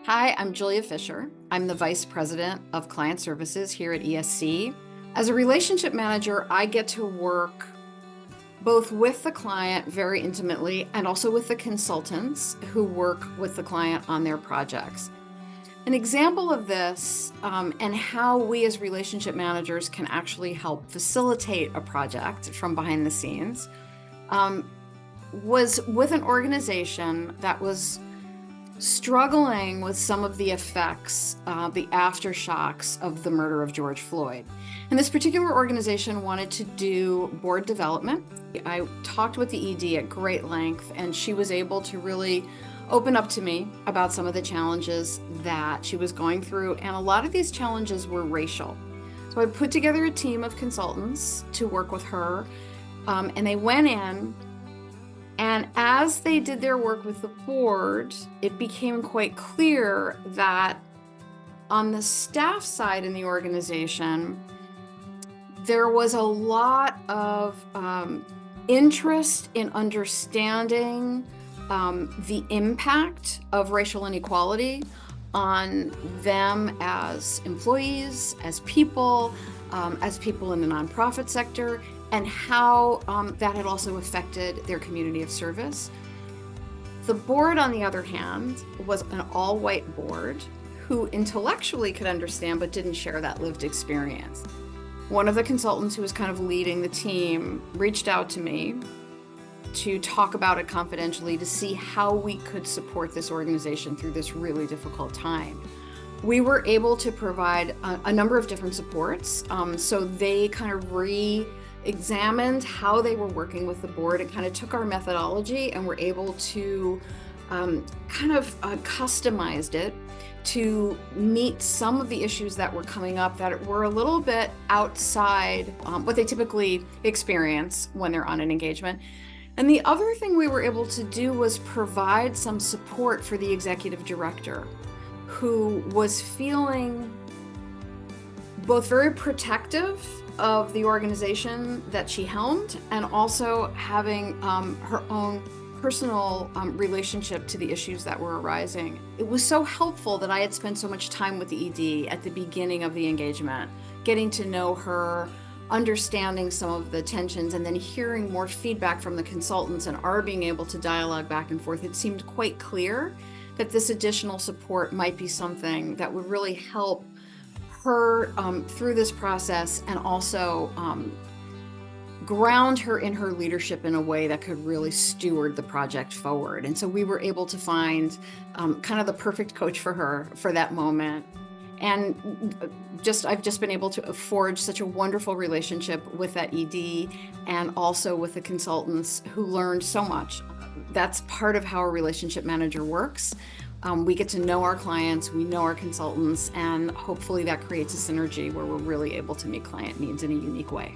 Hi, I'm Julia Fischer. I'm the Vice President of Client Services here at ESC. As a relationship manager, I get to work both with the client very intimately and also with the consultants who work with the client on their projects. An example of this and how we as relationship managers can actually help facilitate a project from behind the scenes was with an organization that was struggling with some of the effects, the aftershocks of the murder of George Floyd. And this particular organization wanted to do board development. I talked with the ED at great length, and she was able to really open up to me about some of the challenges that she was going through. And a lot of these challenges were racial. So I put together a team of consultants to work with her, and they went in. And as they did their work with the board, it became quite clear that on the staff side in the organization, there was a lot of interest in understanding the impact of racial inequality on them as employees, as people in the nonprofit sector, and how that had also affected their community of service. The board, on the other hand, was an all-white board who intellectually could understand but didn't share that lived experience. One of the consultants who was kind of leading the team reached out to me to talk about it confidentially to see how we could support this organization through this really difficult time. We were able to provide a number of different supports. So they kind of examined how they were working with the board and kind of took our methodology and were able to customized it to meet some of the issues that were coming up that were a little bit outside what they typically experience when they're on an engagement. And the other thing we were able to do was provide some support for the executive director, who was feeling both very protective of the organization that she helmed and also having her own personal relationship to the issues that were arising. It was so helpful that I had spent so much time with the ED at the beginning of the engagement, getting to know her, understanding some of the tensions, and then hearing more feedback from the consultants and our being able to dialogue back and forth. It seemed quite clear that this additional support might be something that would really help her through this process and also ground her in her leadership in a way that could really steward the project forward. And so we were able to find kind of the perfect coach for her for that moment. And I've just been able to forge such a wonderful relationship with that ED and also with the consultants who learned so much. That's part of how a relationship manager works. We get to know our clients, we know our consultants, and hopefully that creates a synergy where we're really able to meet client needs in a unique way.